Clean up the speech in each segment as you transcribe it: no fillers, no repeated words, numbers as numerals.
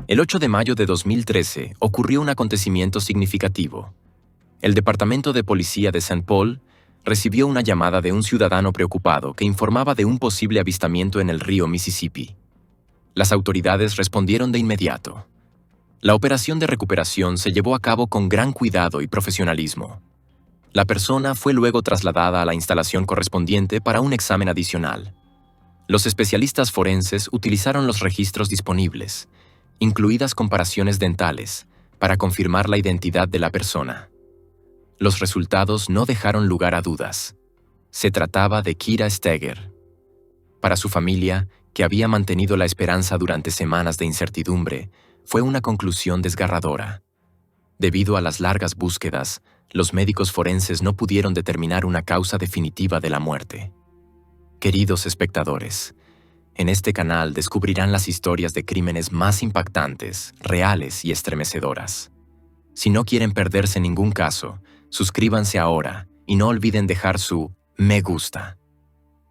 El 8 de mayo de 2013 ocurrió un acontecimiento significativo. El Departamento de Policía de St. Paul recibió una llamada de un ciudadano preocupado que informaba de un posible avistamiento en el río Mississippi. Las autoridades respondieron de inmediato. La operación de recuperación se llevó a cabo con gran cuidado y profesionalismo. La persona fue luego trasladada a la instalación correspondiente para un examen adicional. Los especialistas forenses utilizaron los registros disponibles, incluidas comparaciones dentales, para confirmar la identidad de la persona. Los resultados no dejaron lugar a dudas. Se trataba de Kyra Steger. Para su familia, que había mantenido la esperanza durante semanas de incertidumbre, fue una conclusión desgarradora. Debido a las largas búsquedas, los médicos forenses no pudieron determinar una causa definitiva de la muerte. Queridos espectadores, en este canal descubrirán las historias de crímenes más impactantes, reales y estremecedoras. Si no quieren perderse ningún caso, suscríbanse ahora y no olviden dejar su me gusta.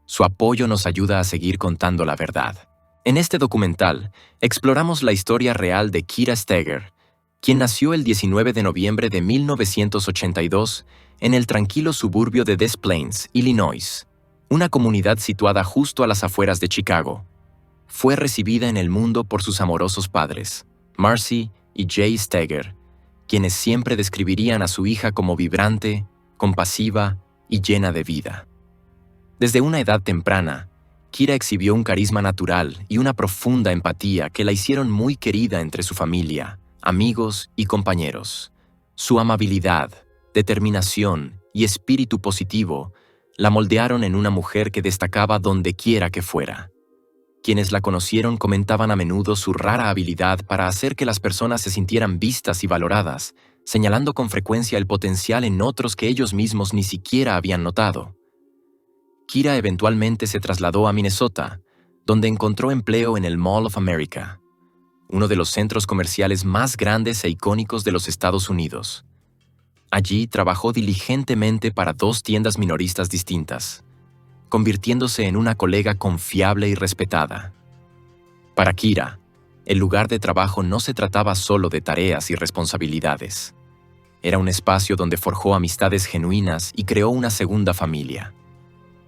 Su apoyo nos ayuda a seguir contando la verdad. En este documental, exploramos la historia real de Kyra Steger, quien nació el 19 de noviembre de 1982 en el tranquilo suburbio de Des Plaines, Illinois, una comunidad situada justo a las afueras de Chicago. Fue recibida en el mundo por sus amorosos padres, Marcy y Jay Steger, quienes siempre describirían a su hija como vibrante, compasiva y llena de vida. Desde una edad temprana, Kyra exhibió un carisma natural y una profunda empatía que la hicieron muy querida entre su familia, amigos y compañeros. Su amabilidad, determinación y espíritu positivo la moldearon en una mujer que destacaba donde quiera que fuera. Quienes la conocieron comentaban a menudo su rara habilidad para hacer que las personas se sintieran vistas y valoradas, señalando con frecuencia el potencial en otros que ellos mismos ni siquiera habían notado. Kyra eventualmente se trasladó a Minnesota, donde encontró empleo en el Mall of America, uno de los centros comerciales más grandes e icónicos de los Estados Unidos. Allí trabajó diligentemente para 2 tiendas minoristas distintas, convirtiéndose en una colega confiable y respetada. Para Kyra, el lugar de trabajo no se trataba solo de tareas y responsabilidades. Era un espacio donde forjó amistades genuinas y creó una segunda familia.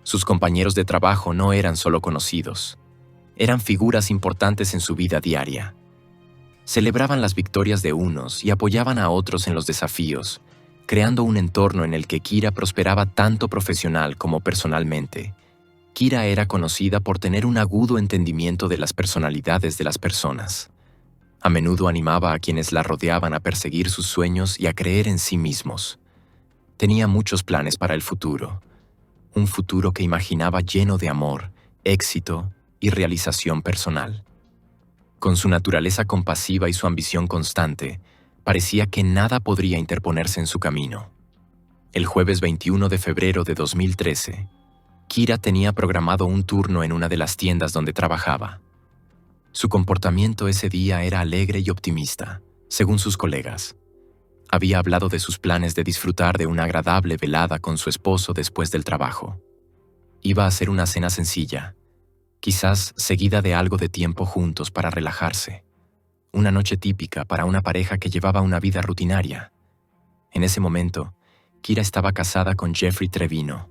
Sus compañeros de trabajo no eran solo conocidos, eran figuras importantes en su vida diaria. Celebraban las victorias de unos y apoyaban a otros en los desafíos, creando un entorno en el que Kyra prosperaba tanto profesional como personalmente. Kyra era conocida por tener un agudo entendimiento de las personalidades de las personas. A menudo animaba a quienes la rodeaban a perseguir sus sueños y a creer en sí mismos. Tenía muchos planes para el futuro, un futuro que imaginaba lleno de amor, éxito y realización personal. Con su naturaleza compasiva y su ambición constante, parecía que nada podría interponerse en su camino. El jueves 21 de febrero de 2013, Kyra tenía programado un turno en una de las tiendas donde trabajaba. Su comportamiento ese día era alegre y optimista, según sus colegas. Había hablado de sus planes de disfrutar de una agradable velada con su esposo después del trabajo. Iba a ser una cena sencilla, quizás seguida de algo de tiempo juntos para relajarse. Una noche típica para una pareja que llevaba una vida rutinaria. En ese momento, Kyra estaba casada con Jeffrey Trevino.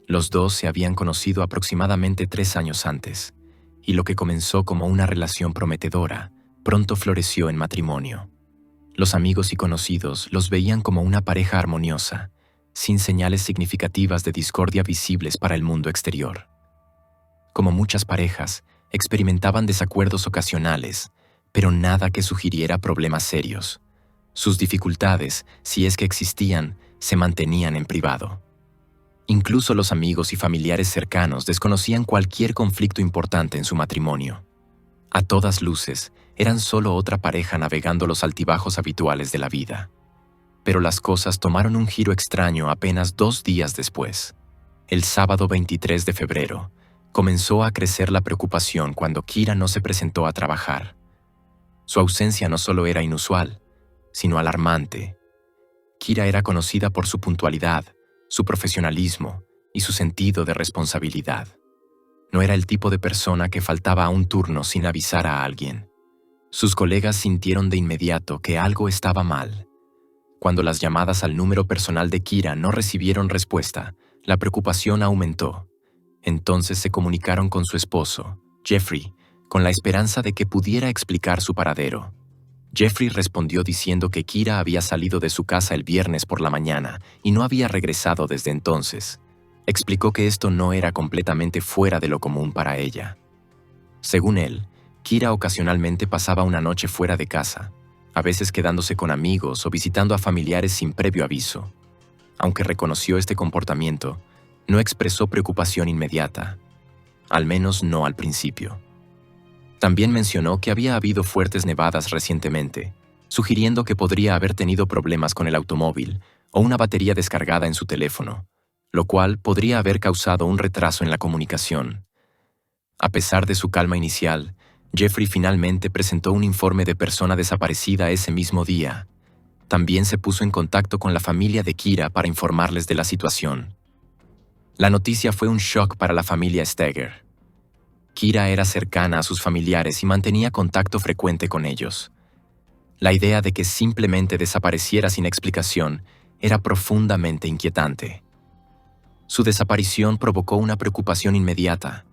Los dos se habían conocido aproximadamente 3 años antes, y lo que comenzó como una relación prometedora, pronto floreció en matrimonio. Los amigos y conocidos los veían como una pareja armoniosa, sin señales significativas de discordia visibles para el mundo exterior. Como muchas parejas, experimentaban desacuerdos ocasionales, pero nada que sugiriera problemas serios. Sus dificultades, si es que existían, se mantenían en privado. Incluso los amigos y familiares cercanos desconocían cualquier conflicto importante en su matrimonio. A todas luces, eran solo otra pareja navegando los altibajos habituales de la vida. Pero las cosas tomaron un giro extraño apenas 2 días después. El sábado 23 de febrero, comenzó a crecer la preocupación cuando Kyra no se presentó a trabajar. Su ausencia no solo era inusual, sino alarmante. Kyra era conocida por su puntualidad, su profesionalismo y su sentido de responsabilidad. No era el tipo de persona que faltaba a un turno sin avisar a alguien. Sus colegas sintieron de inmediato que algo estaba mal. Cuando las llamadas al número personal de Kira no recibieron respuesta, la preocupación aumentó. Entonces se comunicaron con su esposo, Jeffrey, con la esperanza de que pudiera explicar su paradero. Jeffrey respondió diciendo que Kira había salido de su casa el viernes por la mañana y no había regresado desde entonces. Explicó que esto no era completamente fuera de lo común para ella. Según él, Kira ocasionalmente pasaba una noche fuera de casa, a veces quedándose con amigos o visitando a familiares sin previo aviso. Aunque reconoció este comportamiento, no expresó preocupación inmediata, al menos no al principio. También mencionó que había habido fuertes nevadas recientemente, sugiriendo que podría haber tenido problemas con el automóvil o una batería descargada en su teléfono, lo cual podría haber causado un retraso en la comunicación. A pesar de su calma inicial, Jeffrey finalmente presentó un informe de persona desaparecida ese mismo día. También se puso en contacto con la familia de Kira para informarles de la situación. La noticia fue un shock para la familia Steger. Kira era cercana a sus familiares y mantenía contacto frecuente con ellos. La idea de que simplemente desapareciera sin explicación era profundamente inquietante. Su desaparición provocó una preocupación inmediata,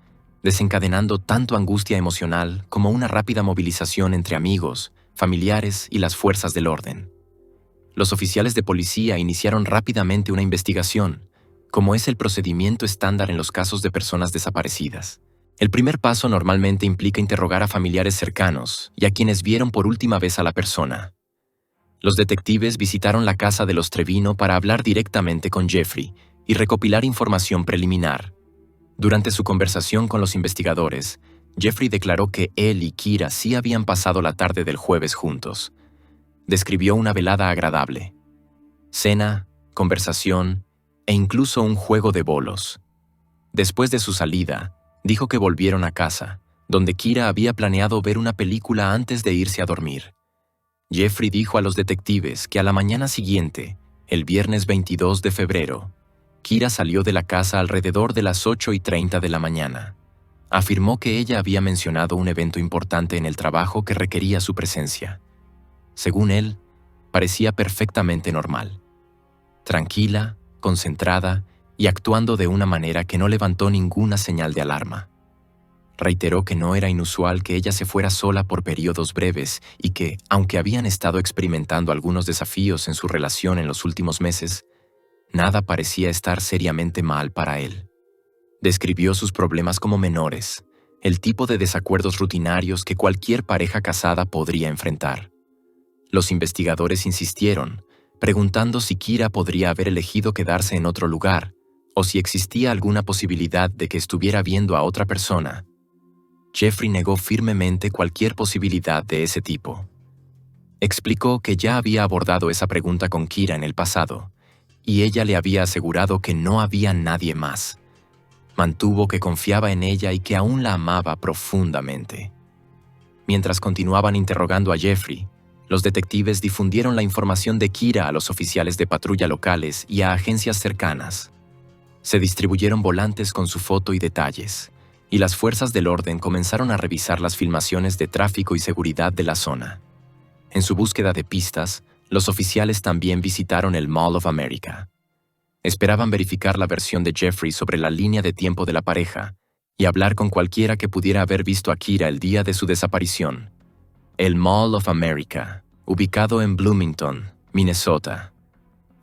desencadenando tanto angustia emocional como una rápida movilización entre amigos, familiares y las fuerzas del orden. Los oficiales de policía iniciaron rápidamente una investigación, como es el procedimiento estándar en los casos de personas desaparecidas. El primer paso normalmente implica interrogar a familiares cercanos y a quienes vieron por última vez a la persona. Los detectives visitaron la casa de los Trevino para hablar directamente con Jeffrey y recopilar información preliminar. Durante su conversación con los investigadores, Jeffrey declaró que él y Kira sí habían pasado la tarde del jueves juntos. Describió una velada agradable. Cena, conversación e incluso un juego de bolos. Después de su salida, dijo que volvieron a casa, donde Kira había planeado ver una película antes de irse a dormir. Jeffrey dijo a los detectives que a la mañana siguiente, el viernes 22 de febrero, Kira salió de la casa alrededor de las 8:30 de la mañana. Afirmó que ella había mencionado un evento importante en el trabajo que requería su presencia. Según él, parecía perfectamente normal. Tranquila, concentrada y actuando de una manera que no levantó ninguna señal de alarma. Reiteró que no era inusual que ella se fuera sola por periodos breves y que, aunque habían estado experimentando algunos desafíos en su relación en los últimos meses, nada parecía estar seriamente mal para él. Describió sus problemas como menores, el tipo de desacuerdos rutinarios que cualquier pareja casada podría enfrentar. Los investigadores insistieron, preguntando si Kira podría haber elegido quedarse en otro lugar o si existía alguna posibilidad de que estuviera viendo a otra persona. Jeffrey negó firmemente cualquier posibilidad de ese tipo. Explicó que ya había abordado esa pregunta con Kira en el pasado, y ella le había asegurado que no había nadie más. Mantuvo que confiaba en ella y que aún la amaba profundamente. Mientras continuaban interrogando a Jeffrey, los detectives difundieron la información de Kira a los oficiales de patrulla locales y a agencias cercanas. Se distribuyeron volantes con su foto y detalles, y las fuerzas del orden comenzaron a revisar las filmaciones de tráfico y seguridad de la zona. En su búsqueda de pistas, los oficiales también visitaron el Mall of America. Esperaban verificar la versión de Jeffrey sobre la línea de tiempo de la pareja y hablar con cualquiera que pudiera haber visto a Kira el día de su desaparición. El Mall of America, ubicado en Bloomington, Minnesota,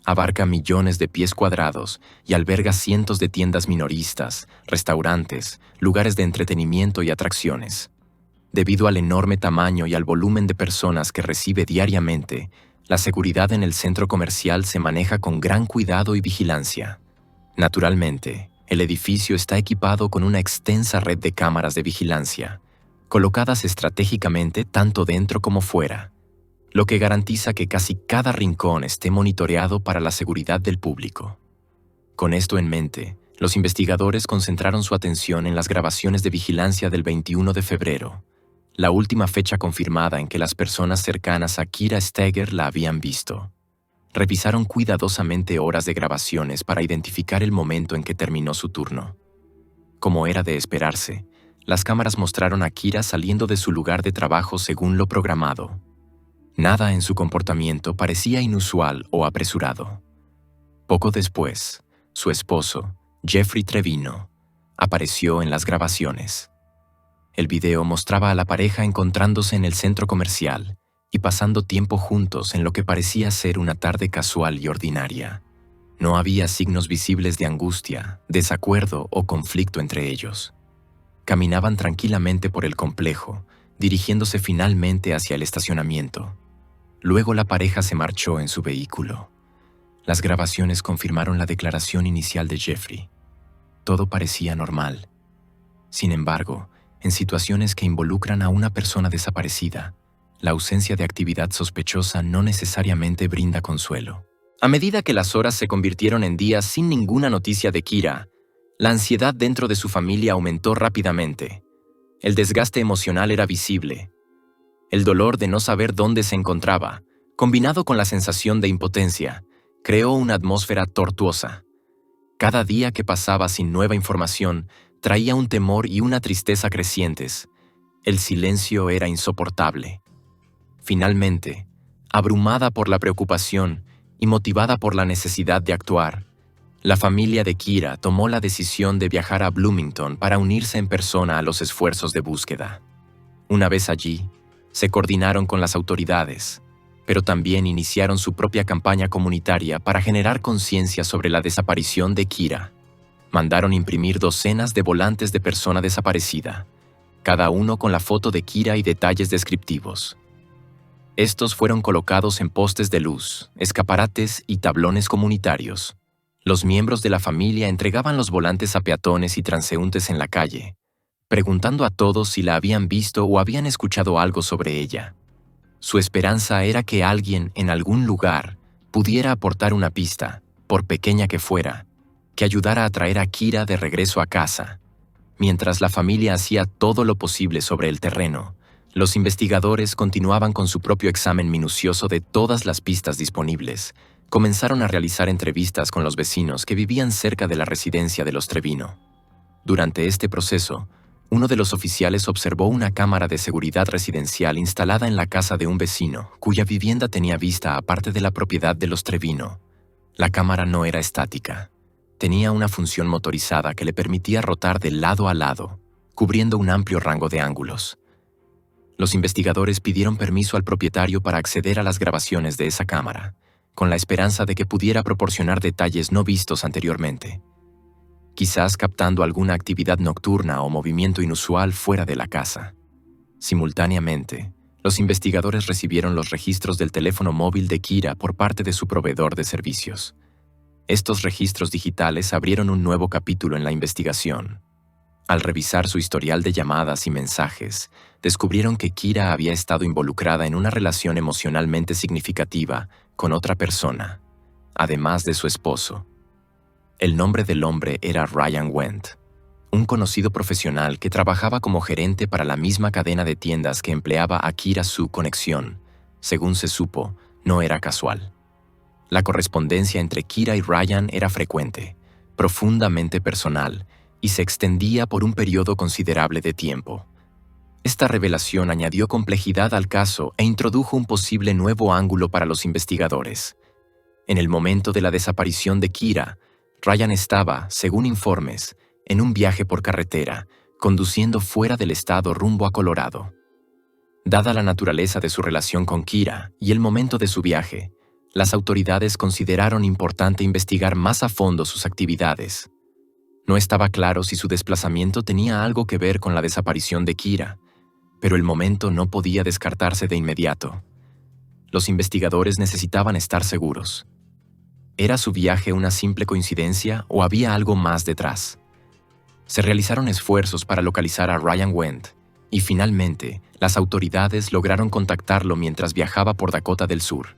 abarca millones de pies cuadrados y alberga cientos de tiendas minoristas, restaurantes, lugares de entretenimiento y atracciones. Debido al enorme tamaño y al volumen de personas que recibe diariamente, la seguridad en el centro comercial se maneja con gran cuidado y vigilancia. Naturalmente, el edificio está equipado con una extensa red de cámaras de vigilancia, colocadas estratégicamente tanto dentro como fuera, lo que garantiza que casi cada rincón esté monitoreado para la seguridad del público. Con esto en mente, los investigadores concentraron su atención en las grabaciones de vigilancia del 21 de febrero, la última fecha confirmada en que las personas cercanas a Kira Steger la habían visto. Revisaron cuidadosamente horas de grabaciones para identificar el momento en que terminó su turno. Como era de esperarse, Las cámaras mostraron a Kira saliendo de su lugar de trabajo según lo programado. Nada en su comportamiento parecía inusual o apresurado. Poco después, su esposo, Jeffrey Trevino, apareció en las grabaciones. El video mostraba a la pareja encontrándose en el centro comercial y pasando tiempo juntos en lo que parecía ser una tarde casual y ordinaria. No había signos visibles de angustia, desacuerdo o conflicto entre ellos. Caminaban tranquilamente por el complejo, dirigiéndose finalmente hacia el estacionamiento. Luego la pareja se marchó en su vehículo. Las grabaciones confirmaron la declaración inicial de Jeffrey. Todo parecía normal. Sin embargo, en situaciones que involucran a una persona desaparecida, la ausencia de actividad sospechosa no necesariamente brinda consuelo. A medida que las horas se convirtieron en días sin ninguna noticia de Kira, la ansiedad dentro de su familia aumentó rápidamente. El desgaste emocional era visible. El dolor de no saber dónde se encontraba, combinado con la sensación de impotencia, creó una atmósfera tortuosa. Cada día que pasaba sin nueva información traía un temor y una tristeza crecientes. El silencio era insoportable. Finalmente, abrumada por la preocupación y motivada por la necesidad de actuar, la familia de Kira tomó la decisión de viajar a Bloomington para unirse en persona a los esfuerzos de búsqueda. Una vez allí, se coordinaron con las autoridades, pero también iniciaron su propia campaña comunitaria para generar conciencia sobre la desaparición de Kira. Mandaron imprimir docenas de volantes de persona desaparecida, cada uno con la foto de Kira y detalles descriptivos. Estos fueron colocados en postes de luz, escaparates y tablones comunitarios. Los miembros de la familia entregaban los volantes a peatones y transeúntes en la calle, preguntando a todos si la habían visto o habían escuchado algo sobre ella. Su esperanza era que alguien en algún lugar pudiera aportar una pista, por pequeña que fuera, que ayudara a traer a Kira de regreso a casa. Mientras la familia hacía todo lo posible sobre el terreno, los investigadores continuaban con su propio examen minucioso de todas las pistas disponibles. Comenzaron a realizar entrevistas con los vecinos que vivían cerca de la residencia de los Trevino. Durante este proceso, uno de los oficiales observó una cámara de seguridad residencial instalada en la casa de un vecino, cuya vivienda tenía vista aparte de la propiedad de los Trevino. La cámara no era estática. Tenía una función motorizada que le permitía rotar de lado a lado, cubriendo un amplio rango de ángulos. Los investigadores pidieron permiso al propietario para acceder a las grabaciones de esa cámara, con la esperanza de que pudiera proporcionar detalles no vistos anteriormente, quizás captando alguna actividad nocturna o movimiento inusual fuera de la casa. Simultáneamente, los investigadores recibieron los registros del teléfono móvil de Kira por parte de su proveedor de servicios. Estos registros digitales abrieron un nuevo capítulo en la investigación. Al revisar su historial de llamadas y mensajes, descubrieron que Kira había estado involucrada en una relación emocionalmente significativa con otra persona, además de su esposo. El nombre del hombre era Ryan Wendt, un conocido profesional que trabajaba como gerente para la misma cadena de tiendas que empleaba a Kira. Su conexión, según se supo, no era casual. La correspondencia entre Kira y Ryan era frecuente, profundamente personal, y se extendía por un periodo considerable de tiempo. Esta revelación añadió complejidad al caso e introdujo un posible nuevo ángulo para los investigadores. En el momento de la desaparición de Kira, Ryan estaba, según informes, en un viaje por carretera, conduciendo fuera del estado rumbo a Colorado. Dada la naturaleza de su relación con Kira y el momento de su viaje, las autoridades consideraron importante investigar más a fondo sus actividades. No estaba claro si su desplazamiento tenía algo que ver con la desaparición de Kira, pero el momento no podía descartarse de inmediato. Los investigadores necesitaban estar seguros. ¿Era su viaje una simple coincidencia o había algo más detrás? Se realizaron esfuerzos para localizar a Ryan Wendt y finalmente las autoridades lograron contactarlo mientras viajaba por Dakota del Sur.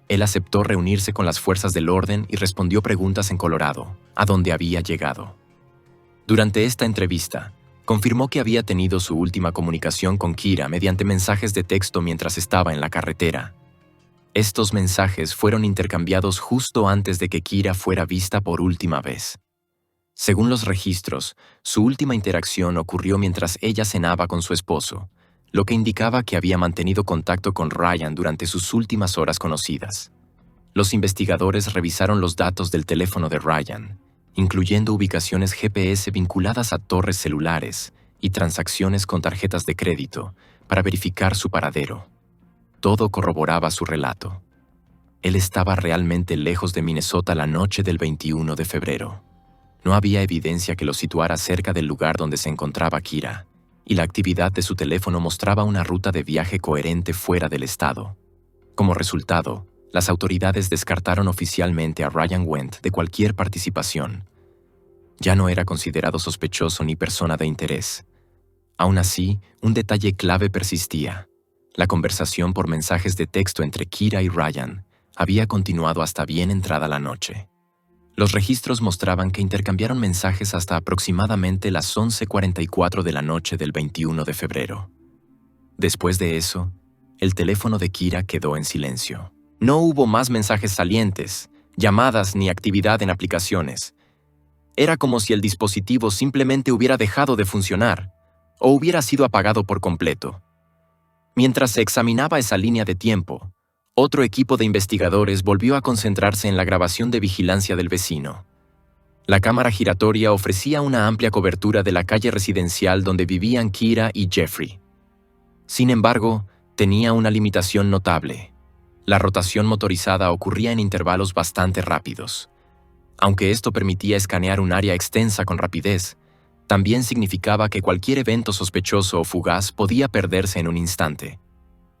Él aceptó reunirse con las fuerzas del orden y respondió preguntas en Colorado, a donde había llegado. Durante esta entrevista, confirmó que había tenido su última comunicación con Kira mediante mensajes de texto mientras estaba en la carretera. Estos mensajes fueron intercambiados justo antes de que Kira fuera vista por última vez. Según los registros, su última interacción ocurrió mientras ella cenaba con su esposo, lo que indicaba que había mantenido contacto con Ryan durante sus últimas horas conocidas. Los investigadores revisaron los datos del teléfono de Ryan, incluyendo ubicaciones GPS vinculadas a torres celulares y transacciones con tarjetas de crédito, para verificar su paradero. Todo corroboraba su relato. Él estaba realmente lejos de Minnesota la noche del 21 de febrero. No había evidencia que lo situara cerca del lugar donde se encontraba Kira, y la actividad de su teléfono mostraba una ruta de viaje coherente fuera del estado. Como resultado, las autoridades descartaron oficialmente a Ryan Wendt de cualquier participación. Ya no era considerado sospechoso ni persona de interés. Aún así, un detalle clave persistía. La conversación por mensajes de texto entre Kira y Ryan había continuado hasta bien entrada la noche. Los registros mostraban que intercambiaron mensajes hasta aproximadamente las 11:44 de la noche del 21 de febrero. Después de eso, el teléfono de Kira quedó en silencio. No hubo más mensajes salientes, llamadas ni actividad en aplicaciones. Era como si el dispositivo simplemente hubiera dejado de funcionar o hubiera sido apagado por completo. Mientras se examinaba esa línea de tiempo, otro equipo de investigadores volvió a concentrarse en la grabación de vigilancia del vecino. La cámara giratoria ofrecía una amplia cobertura de la calle residencial donde vivían Kira y Jeffrey. Sin embargo, tenía una limitación notable. La rotación motorizada ocurría en intervalos bastante rápidos. Aunque esto permitía escanear un área extensa con rapidez, también significaba que cualquier evento sospechoso o fugaz podía perderse en un instante.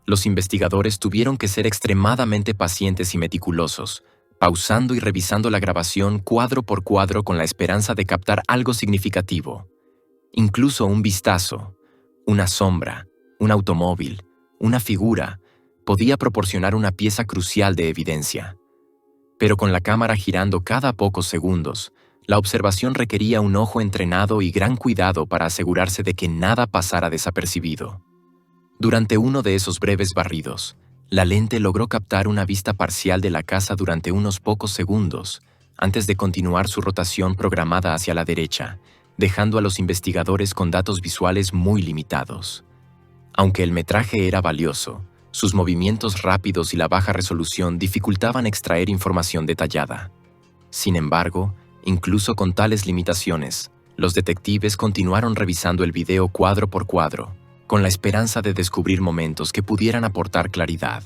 Los investigadores tuvieron que ser extremadamente pacientes y meticulosos, pausando y revisando la grabación cuadro por cuadro con la esperanza de captar algo significativo. Incluso un vistazo, una sombra, un automóvil, una figura, podía proporcionar una pieza crucial de evidencia. Pero con la cámara girando cada pocos segundos, la observación requería un ojo entrenado y gran cuidado para asegurarse de que nada pasara desapercibido. Durante uno de esos breves barridos, la lente logró captar una vista parcial de la casa durante unos pocos segundos, antes de continuar su rotación programada hacia la derecha, dejando a los investigadores con datos visuales muy limitados. Aunque el metraje era valioso, sus movimientos rápidos y la baja resolución dificultaban extraer información detallada. Sin embargo, incluso con tales limitaciones, los detectives continuaron revisando el video cuadro por cuadro, con la esperanza de descubrir momentos que pudieran aportar claridad.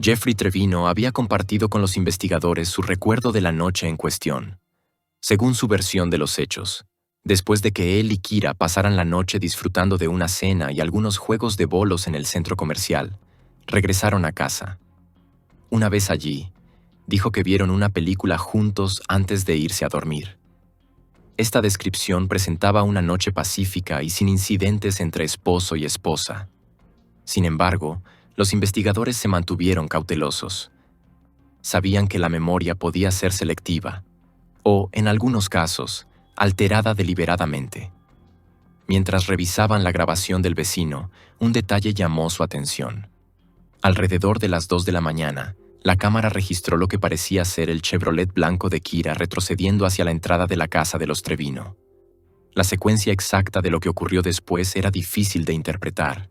Jeffrey Trevino había compartido con los investigadores su recuerdo de la noche en cuestión. Según su versión de los hechos, después de que él y Kira pasaran la noche disfrutando de una cena y algunos juegos de bolos en el centro comercial, regresaron a casa. Una vez allí, dijo que vieron una película juntos antes de irse a dormir. Esta descripción presentaba una noche pacífica y sin incidentes entre esposo y esposa. Sin embargo, los investigadores se mantuvieron cautelosos. Sabían que la memoria podía ser selectiva, o, en algunos casos, alterada deliberadamente. Mientras revisaban la grabación del vecino, un detalle llamó su atención. Alrededor de las 2 de la mañana, la cámara registró lo que parecía ser el Chevrolet blanco de Kira retrocediendo hacia la entrada de la casa de los Trevino. La secuencia exacta de lo que ocurrió después era difícil de interpretar.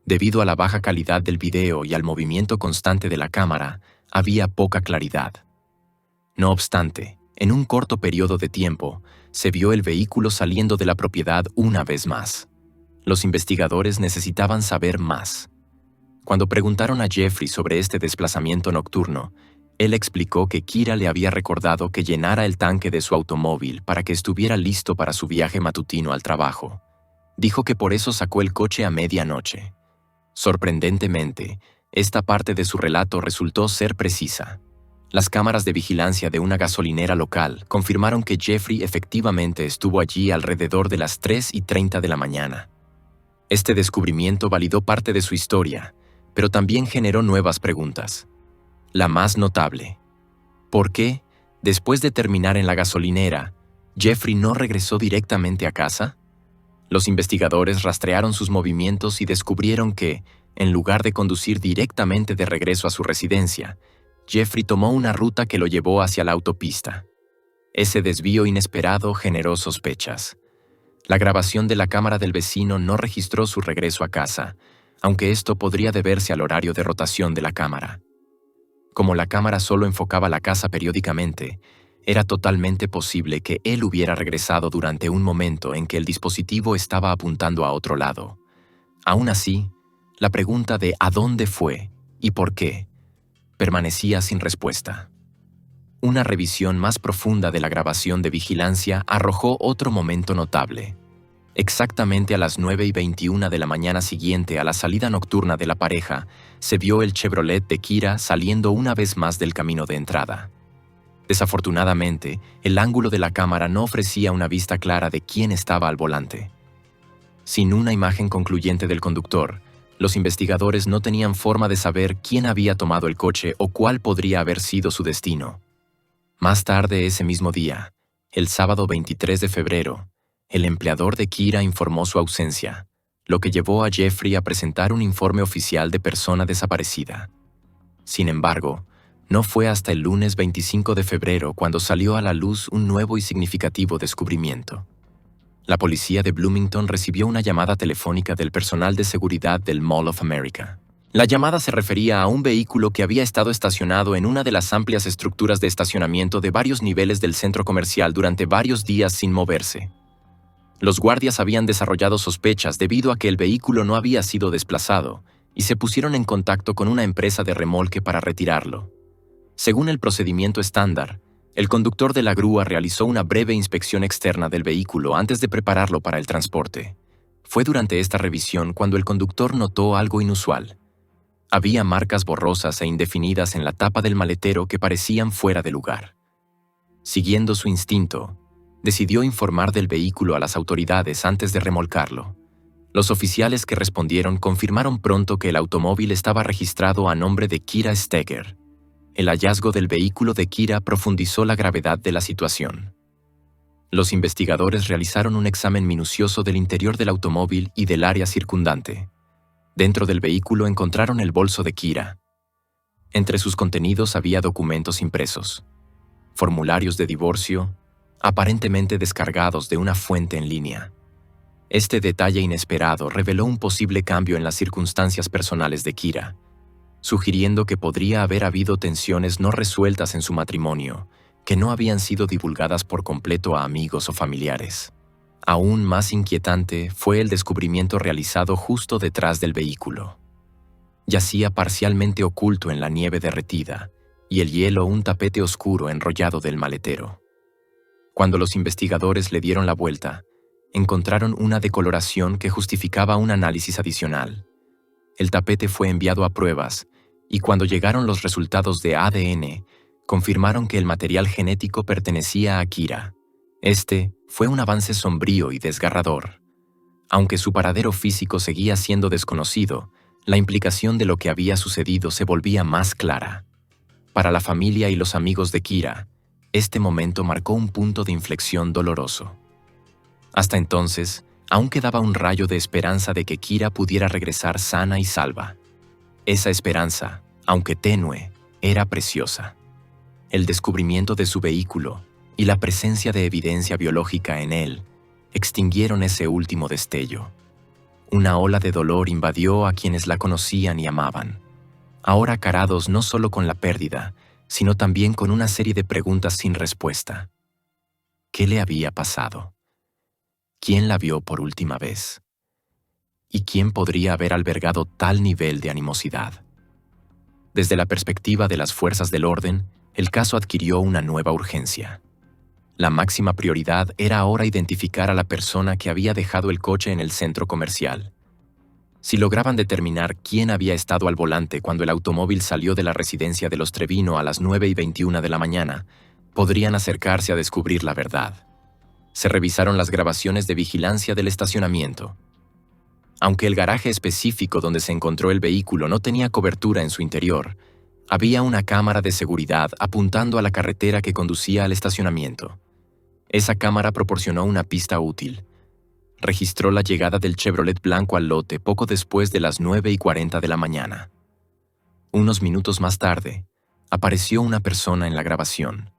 Debido a la baja calidad del video y al movimiento constante de la cámara, había poca claridad. No obstante, en un corto periodo de tiempo, se vio el vehículo saliendo de la propiedad una vez más. Los investigadores necesitaban saber más. Cuando preguntaron a Jeffrey sobre este desplazamiento nocturno, él explicó que Kira le había recordado que llenara el tanque de su automóvil para que estuviera listo para su viaje matutino al trabajo. Dijo que por eso sacó el coche a medianoche. Sorprendentemente, esta parte de su relato resultó ser precisa. Las cámaras de vigilancia de una gasolinera local confirmaron que Jeffrey efectivamente estuvo allí alrededor de las 3:30 de la mañana. Este descubrimiento validó parte de su historia, pero también generó nuevas preguntas. La más notable: ¿por qué, después de terminar en la gasolinera, Jeffrey no regresó directamente a casa? Los investigadores rastrearon sus movimientos y descubrieron que, en lugar de conducir directamente de regreso a su residencia, Jeffrey tomó una ruta que lo llevó hacia la autopista. Ese desvío inesperado generó sospechas. La grabación de la cámara del vecino no registró su regreso a casa, aunque esto podría deberse al horario de rotación de la cámara. Como la cámara solo enfocaba la casa periódicamente, era totalmente posible que él hubiera regresado durante un momento en que el dispositivo estaba apuntando a otro lado. Aún así, la pregunta de ¿a dónde fue y por qué? Permanecía sin respuesta. Una revisión más profunda de la grabación de vigilancia arrojó otro momento notable. Exactamente a las 9:21 de la mañana siguiente a la salida nocturna de la pareja, se vio el Chevrolet de Kira saliendo una vez más del camino de entrada. Desafortunadamente, el ángulo de la cámara no ofrecía una vista clara de quién estaba al volante. Sin una imagen concluyente del conductor, los investigadores no tenían forma de saber quién había tomado el coche o cuál podría haber sido su destino. Más tarde ese mismo día, el sábado 23 de febrero, el empleador de Kira informó su ausencia, lo que llevó a Jeffrey a presentar un informe oficial de persona desaparecida. Sin embargo, no fue hasta el lunes 25 de febrero cuando salió a la luz un nuevo y significativo descubrimiento. La policía de Bloomington recibió una llamada telefónica del personal de seguridad del Mall of America. La llamada se refería a un vehículo que había estado estacionado en una de las amplias estructuras de estacionamiento de varios niveles del centro comercial durante varios días sin moverse. Los guardias habían desarrollado sospechas debido a que el vehículo no había sido desplazado y se pusieron en contacto con una empresa de remolque para retirarlo. Según el procedimiento estándar, el conductor de la grúa realizó una breve inspección externa del vehículo antes de prepararlo para el transporte. Fue durante esta revisión cuando el conductor notó algo inusual. Había marcas borrosas e indefinidas en la tapa del maletero que parecían fuera de lugar. Siguiendo su instinto, decidió informar del vehículo a las autoridades antes de remolcarlo. Los oficiales que respondieron confirmaron pronto que el automóvil estaba registrado a nombre de Kira Steger. El hallazgo del vehículo de Kira profundizó la gravedad de la situación. Los investigadores realizaron un examen minucioso del interior del automóvil y del área circundante. Dentro del vehículo encontraron el bolso de Kira. Entre sus contenidos había documentos impresos, formularios de divorcio, aparentemente descargados de una fuente en línea. Este detalle inesperado reveló un posible cambio en las circunstancias personales de Kira, sugiriendo que podría haber habido tensiones no resueltas en su matrimonio, que no habían sido divulgadas por completo a amigos o familiares. Aún más inquietante fue el descubrimiento realizado justo detrás del vehículo. Yacía parcialmente oculto en la nieve derretida y el hielo un tapete oscuro enrollado del maletero. Cuando los investigadores le dieron la vuelta, encontraron una decoloración que justificaba un análisis adicional. El tapete fue enviado a pruebas y cuando llegaron los resultados de ADN, confirmaron que el material genético pertenecía a Kira. Este fue un avance sombrío y desgarrador. Aunque su paradero físico seguía siendo desconocido, la implicación de lo que había sucedido se volvía más clara. Para la familia y los amigos de Kira, este momento marcó un punto de inflexión doloroso. Hasta entonces, aún quedaba un rayo de esperanza de que Kira pudiera regresar sana y salva. Esa esperanza, aunque tenue, era preciosa. El descubrimiento de su vehículo y la presencia de evidencia biológica en él extinguieron ese último destello. Una ola de dolor invadió a quienes la conocían y amaban, ahora carados no solo con la pérdida, sino también con una serie de preguntas sin respuesta. ¿Qué le había pasado? ¿Quién la vio por última vez? ¿Y quién podría haber albergado tal nivel de animosidad? Desde la perspectiva de las fuerzas del orden, el caso adquirió una nueva urgencia. La máxima prioridad era ahora identificar a la persona que había dejado el coche en el centro comercial. Si lograban determinar quién había estado al volante cuando el automóvil salió de la residencia de los Trevino a las 9:21 de la mañana, podrían acercarse a descubrir la verdad. Se revisaron las grabaciones de vigilancia del estacionamiento. Aunque el garaje específico donde se encontró el vehículo no tenía cobertura en su interior, había una cámara de seguridad apuntando a la carretera que conducía al estacionamiento. Esa cámara proporcionó una pista útil. Registró la llegada del Chevrolet blanco al lote poco después de las 9:40 de la mañana. Unos minutos más tarde, apareció una persona en la grabación.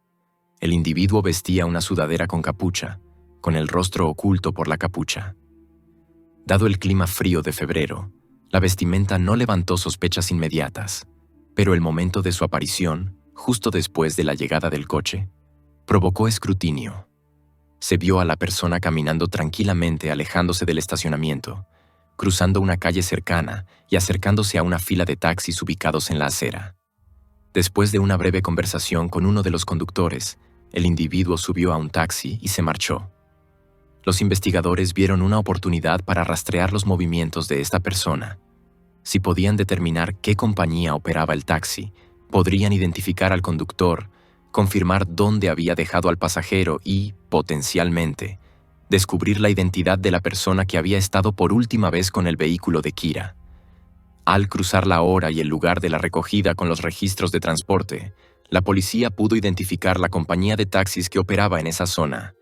El individuo vestía una sudadera con capucha, con el rostro oculto por la capucha. Dado el clima frío de febrero, la vestimenta no levantó sospechas inmediatas, pero el momento de su aparición, justo después de la llegada del coche, provocó escrutinio. Se vio a la persona caminando tranquilamente alejándose del estacionamiento, cruzando una calle cercana y acercándose a una fila de taxis ubicados en la acera. Después de una breve conversación con uno de los conductores, el individuo subió a un taxi y se marchó. Los investigadores vieron una oportunidad para rastrear los movimientos de esta persona. Si podían determinar qué compañía operaba el taxi, podrían identificar al conductor, confirmar dónde había dejado al pasajero y, potencialmente, descubrir la identidad de la persona que había estado por última vez con el vehículo de Kira. Al cruzar la hora y el lugar de la recogida con los registros de transporte, la policía pudo identificar la compañía de taxis que operaba en esa zona.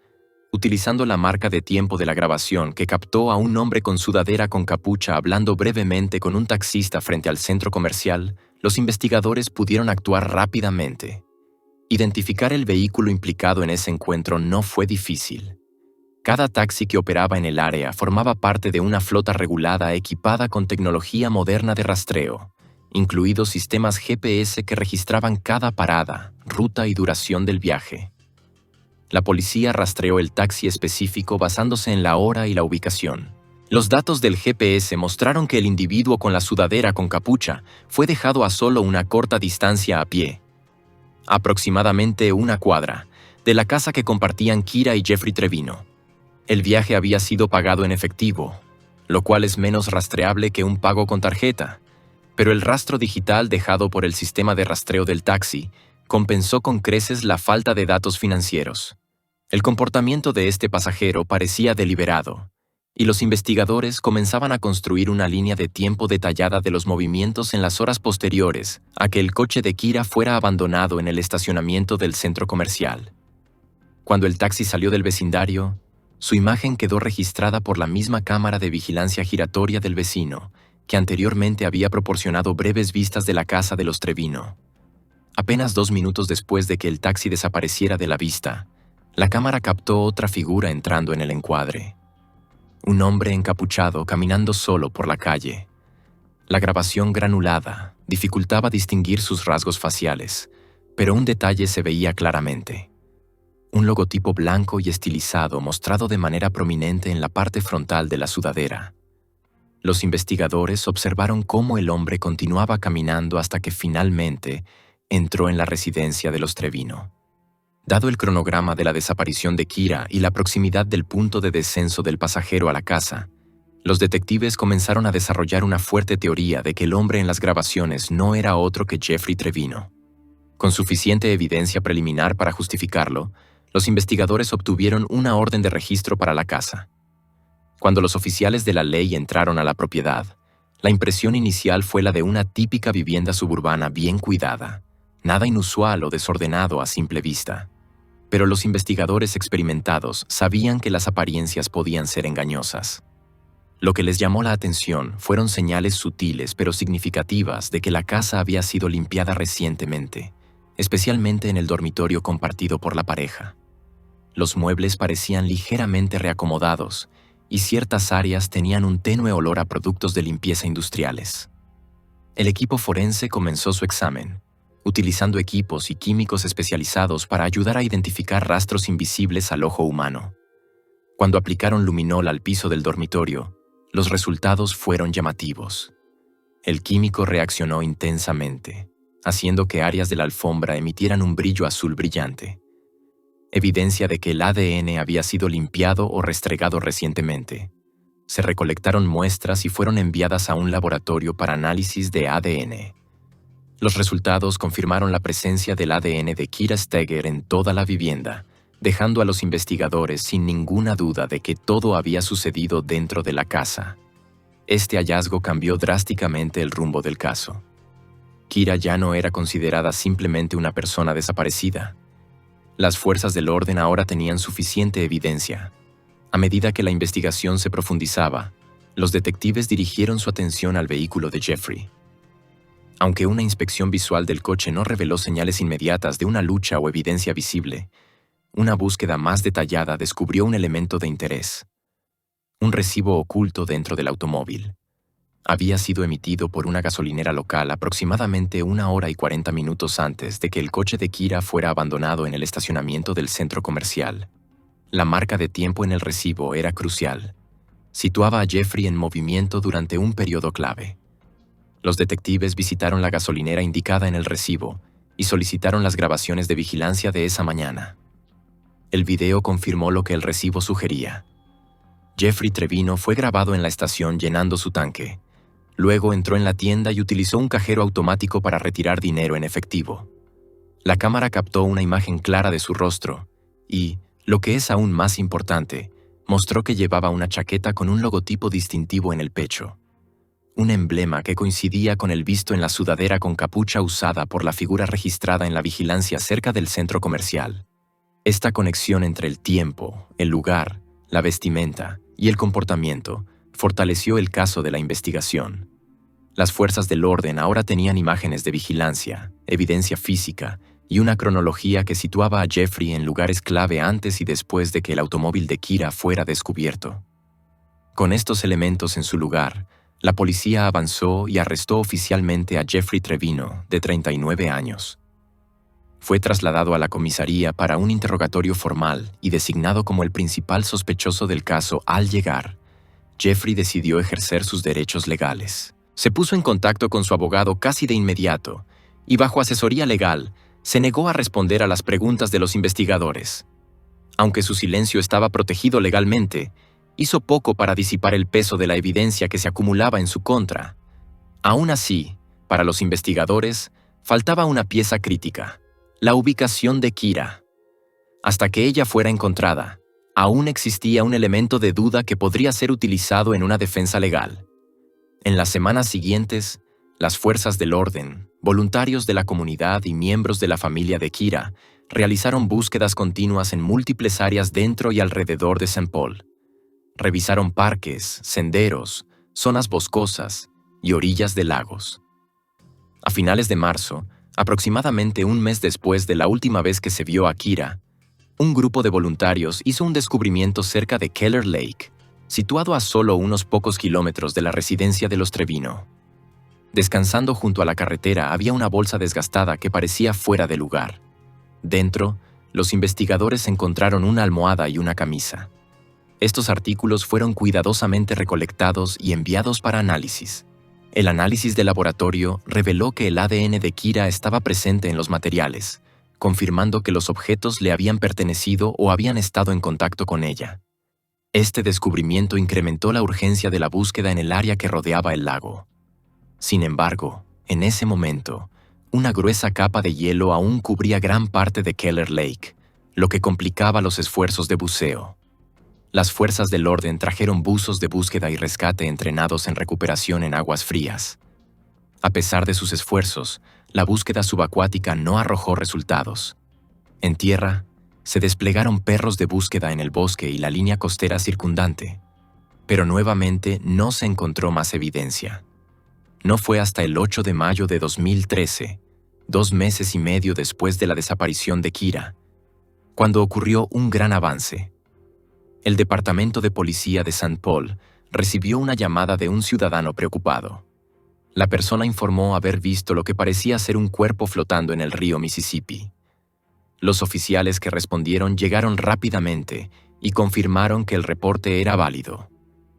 Utilizando la marca de tiempo de la grabación que captó a un hombre con sudadera con capucha hablando brevemente con un taxista frente al centro comercial, los investigadores pudieron actuar rápidamente. Identificar el vehículo implicado en ese encuentro no fue difícil. Cada taxi que operaba en el área formaba parte de una flota regulada equipada con tecnología moderna de rastreo, incluidos sistemas GPS que registraban cada parada, ruta y duración del viaje. La policía rastreó el taxi específico basándose en la hora y la ubicación. Los datos del GPS mostraron que el individuo con la sudadera con capucha fue dejado a solo una corta distancia a pie, aproximadamente una cuadra, de la casa que compartían Kira y Jeffrey Trevino. El viaje había sido pagado en efectivo, lo cual es menos rastreable que un pago con tarjeta, pero el rastro digital dejado por el sistema de rastreo del taxi compensó con creces la falta de datos financieros. El comportamiento de este pasajero parecía deliberado, y los investigadores comenzaban a construir una línea de tiempo detallada de los movimientos en las horas posteriores a que el coche de Kira fuera abandonado en el estacionamiento del centro comercial. Cuando el taxi salió del vecindario, su imagen quedó registrada por la misma cámara de vigilancia giratoria del vecino, que anteriormente había proporcionado breves vistas de la casa de los Trevino. Apenas 2 minutos después de que el taxi desapareciera de la vista, la cámara captó otra figura entrando en el encuadre. Un hombre encapuchado caminando solo por la calle. La grabación granulada dificultaba distinguir sus rasgos faciales, pero un detalle se veía claramente. Un logotipo blanco y estilizado mostrado de manera prominente en la parte frontal de la sudadera. Los investigadores observaron cómo el hombre continuaba caminando hasta que finalmente entró en la residencia de los Trevino. Dado el cronograma de la desaparición de Kira y la proximidad del punto de descenso del pasajero a la casa, los detectives comenzaron a desarrollar una fuerte teoría de que el hombre en las grabaciones no era otro que Jeffrey Trevino. Con suficiente evidencia preliminar para justificarlo, los investigadores obtuvieron una orden de registro para la casa. Cuando los oficiales de la ley entraron a la propiedad, la impresión inicial fue la de una típica vivienda suburbana bien cuidada, nada inusual o desordenado a simple vista. Pero los investigadores experimentados sabían que las apariencias podían ser engañosas. Lo que les llamó la atención fueron señales sutiles pero significativas de que la casa había sido limpiada recientemente, especialmente en el dormitorio compartido por la pareja. Los muebles parecían ligeramente reacomodados y ciertas áreas tenían un tenue olor a productos de limpieza industriales. El equipo forense comenzó su examen, utilizando equipos y químicos especializados para ayudar a identificar rastros invisibles al ojo humano. Cuando aplicaron luminol al piso del dormitorio, los resultados fueron llamativos. El químico reaccionó intensamente, haciendo que áreas de la alfombra emitieran un brillo azul brillante. Evidencia de que el ADN había sido limpiado o restregado recientemente. Se recolectaron muestras y fueron enviadas a un laboratorio para análisis de ADN. Los resultados confirmaron la presencia del ADN de Kira Steger en toda la vivienda, dejando a los investigadores sin ninguna duda de que todo había sucedido dentro de la casa. Este hallazgo cambió drásticamente el rumbo del caso. Kira ya no era considerada simplemente una persona desaparecida. Las fuerzas del orden ahora tenían suficiente evidencia. A medida que la investigación se profundizaba, los detectives dirigieron su atención al vehículo de Jeffrey. Aunque una inspección visual del coche no reveló señales inmediatas de una lucha o evidencia visible, una búsqueda más detallada descubrió un elemento de interés. Un recibo oculto dentro del automóvil. Había sido emitido por una gasolinera local aproximadamente 1 hora y 40 minutos antes de que el coche de Kira fuera abandonado en el estacionamiento del centro comercial. La marca de tiempo en el recibo era crucial. Situaba a Jeffrey en movimiento durante un periodo clave. Los detectives visitaron la gasolinera indicada en el recibo y solicitaron las grabaciones de vigilancia de esa mañana. El video confirmó lo que el recibo sugería. Jeffrey Trevino fue grabado en la estación llenando su tanque. Luego entró en la tienda y utilizó un cajero automático para retirar dinero en efectivo. La cámara captó una imagen clara de su rostro y, lo que es aún más importante, mostró que llevaba una chaqueta con un logotipo distintivo en el pecho. Un emblema que coincidía con el visto en la sudadera con capucha usada por la figura registrada en la vigilancia cerca del centro comercial. Esta conexión entre el tiempo, el lugar, la vestimenta y el comportamiento fortaleció el caso de la investigación. Las fuerzas del orden ahora tenían imágenes de vigilancia, evidencia física y una cronología que situaba a Jeffrey en lugares clave antes y después de que el automóvil de Kira fuera descubierto. Con estos elementos en su lugar, la policía avanzó y arrestó oficialmente a Jeffrey Trevino, de 39 años. Fue trasladado a la comisaría para un interrogatorio formal y designado como el principal sospechoso del caso. Al llegar, Jeffrey decidió ejercer sus derechos legales. Se puso en contacto con su abogado casi de inmediato y, bajo asesoría legal, se negó a responder a las preguntas de los investigadores. Aunque su silencio estaba protegido legalmente, hizo poco para disipar el peso de la evidencia que se acumulaba en su contra. Aún así, para los investigadores, faltaba una pieza crítica: la ubicación de Kira. Hasta que ella fuera encontrada, aún existía un elemento de duda que podría ser utilizado en una defensa legal. En las semanas siguientes, las fuerzas del orden, voluntarios de la comunidad y miembros de la familia de Kira realizaron búsquedas continuas en múltiples áreas dentro y alrededor de St. Paul. Revisaron parques, senderos, zonas boscosas y orillas de lagos. A finales de marzo, aproximadamente un mes después de la última vez que se vio a Kira, un grupo de voluntarios hizo un descubrimiento cerca de Keller Lake, situado a solo unos pocos kilómetros de la residencia de los Trevino. Descansando junto a la carretera había una bolsa desgastada que parecía fuera de lugar. Dentro, los investigadores encontraron una almohada y una camisa. Estos artículos fueron cuidadosamente recolectados y enviados para análisis. El análisis de laboratorio reveló que el ADN de Kira estaba presente en los materiales, confirmando que los objetos le habían pertenecido o habían estado en contacto con ella. Este descubrimiento incrementó la urgencia de la búsqueda en el área que rodeaba el lago. Sin embargo, en ese momento, una gruesa capa de hielo aún cubría gran parte de Keller Lake, lo que complicaba los esfuerzos de buceo. Las fuerzas del orden trajeron buzos de búsqueda y rescate entrenados en recuperación en aguas frías. A pesar de sus esfuerzos, la búsqueda subacuática no arrojó resultados. En tierra, se desplegaron perros de búsqueda en el bosque y la línea costera circundante, pero nuevamente no se encontró más evidencia. No fue hasta el 8 de mayo de 2013, 2 meses y medio después de la desaparición de Kira, cuando ocurrió un gran avance. El Departamento de Policía de St. Paul recibió una llamada de un ciudadano preocupado. La persona informó haber visto lo que parecía ser un cuerpo flotando en el río Mississippi. Los oficiales que respondieron llegaron rápidamente y confirmaron que el reporte era válido.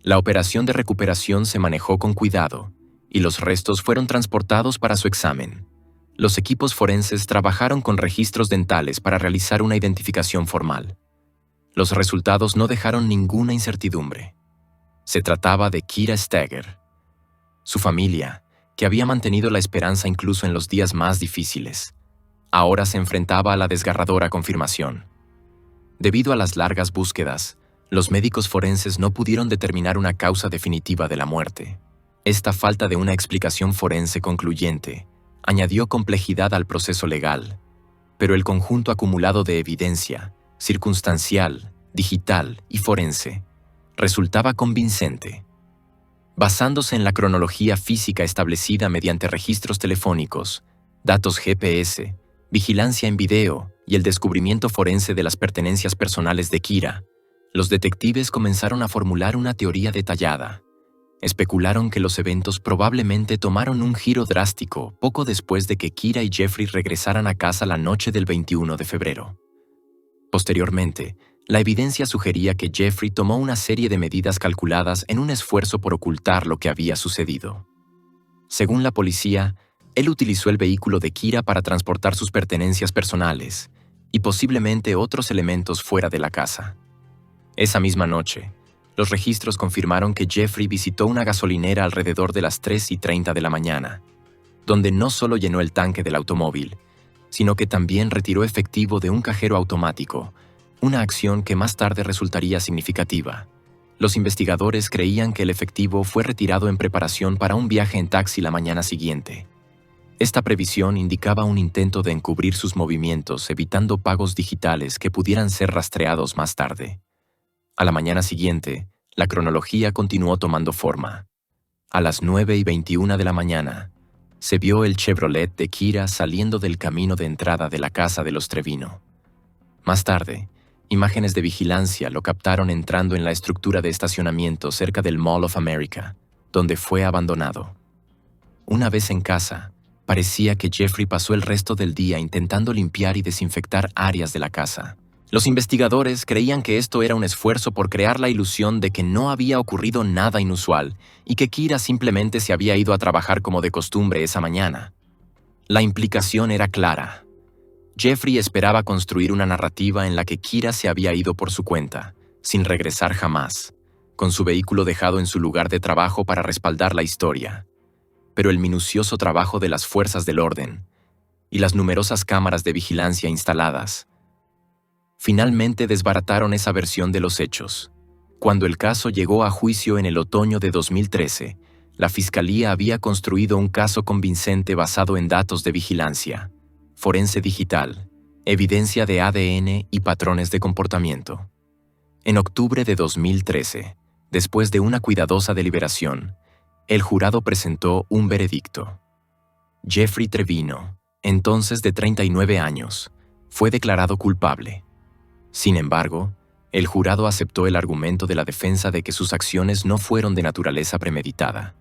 La operación de recuperación se manejó con cuidado y los restos fueron transportados para su examen. Los equipos forenses trabajaron con registros dentales para realizar una identificación formal. Los resultados no dejaron ninguna incertidumbre. Se trataba de Kira Steger. Su familia, que había mantenido la esperanza incluso en los días más difíciles, ahora se enfrentaba a la desgarradora confirmación. Debido a las largas búsquedas, los médicos forenses no pudieron determinar una causa definitiva de la muerte. Esta falta de una explicación forense concluyente añadió complejidad al proceso legal, pero el conjunto acumulado de evidencia, circunstancial, digital y forense, resultaba convincente. Basándose en la cronología física establecida mediante registros telefónicos, datos GPS, vigilancia en video y el descubrimiento forense de las pertenencias personales de Kira, los detectives comenzaron a formular una teoría detallada. Especularon que los eventos probablemente tomaron un giro drástico poco después de que Kira y Jeffrey regresaran a casa la noche del 21 de febrero. Posteriormente, la evidencia sugería que Jeffrey tomó una serie de medidas calculadas en un esfuerzo por ocultar lo que había sucedido. Según la policía, él utilizó el vehículo de Kira para transportar sus pertenencias personales y posiblemente otros elementos fuera de la casa. Esa misma noche, los registros confirmaron que Jeffrey visitó una gasolinera alrededor de las 3:30 de la mañana, donde no solo llenó el tanque del automóvil, sino que también retiró efectivo de un cajero automático, una acción que más tarde resultaría significativa. Los investigadores creían que el efectivo fue retirado en preparación para un viaje en taxi la mañana siguiente. Esta previsión indicaba un intento de encubrir sus movimientos, evitando pagos digitales que pudieran ser rastreados más tarde. A la mañana siguiente, la cronología continuó tomando forma. A las 9:21 de la mañana, se vio el Chevrolet de Kira saliendo del camino de entrada de la casa de los Trevino. Más tarde, imágenes de vigilancia lo captaron entrando en la estructura de estacionamiento cerca del Mall of America, donde fue abandonado. Una vez en casa, parecía que Jeffrey pasó el resto del día intentando limpiar y desinfectar áreas de la casa. Los investigadores creían que esto era un esfuerzo por crear la ilusión de que no había ocurrido nada inusual y que Kira simplemente se había ido a trabajar como de costumbre esa mañana. La implicación era clara. Jeffrey esperaba construir una narrativa en la que Kira se había ido por su cuenta, sin regresar jamás, con su vehículo dejado en su lugar de trabajo para respaldar la historia. Pero el minucioso trabajo de las fuerzas del orden y las numerosas cámaras de vigilancia instaladas finalmente desbarataron esa versión de los hechos. Cuando el caso llegó a juicio en el otoño de 2013, la Fiscalía había construido un caso convincente basado en datos de vigilancia, forense digital, evidencia de ADN y patrones de comportamiento. En octubre de 2013, después de una cuidadosa deliberación, el jurado presentó un veredicto. Jeffrey Trevino, entonces de 39 años, fue declarado culpable. Sin embargo, el jurado aceptó el argumento de la defensa de que sus acciones no fueron de naturaleza premeditada.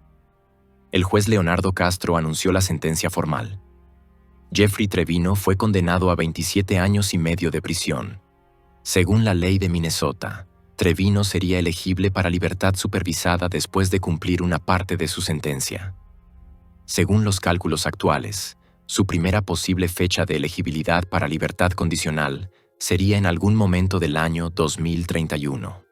El juez Leonardo Castro anunció la sentencia formal. Jeffrey Trevino fue condenado a 27 años y medio de prisión. Según la ley de Minnesota, Trevino sería elegible para libertad supervisada después de cumplir una parte de su sentencia. Según los cálculos actuales, su primera posible fecha de elegibilidad para libertad condicional sería en algún momento del año 2031.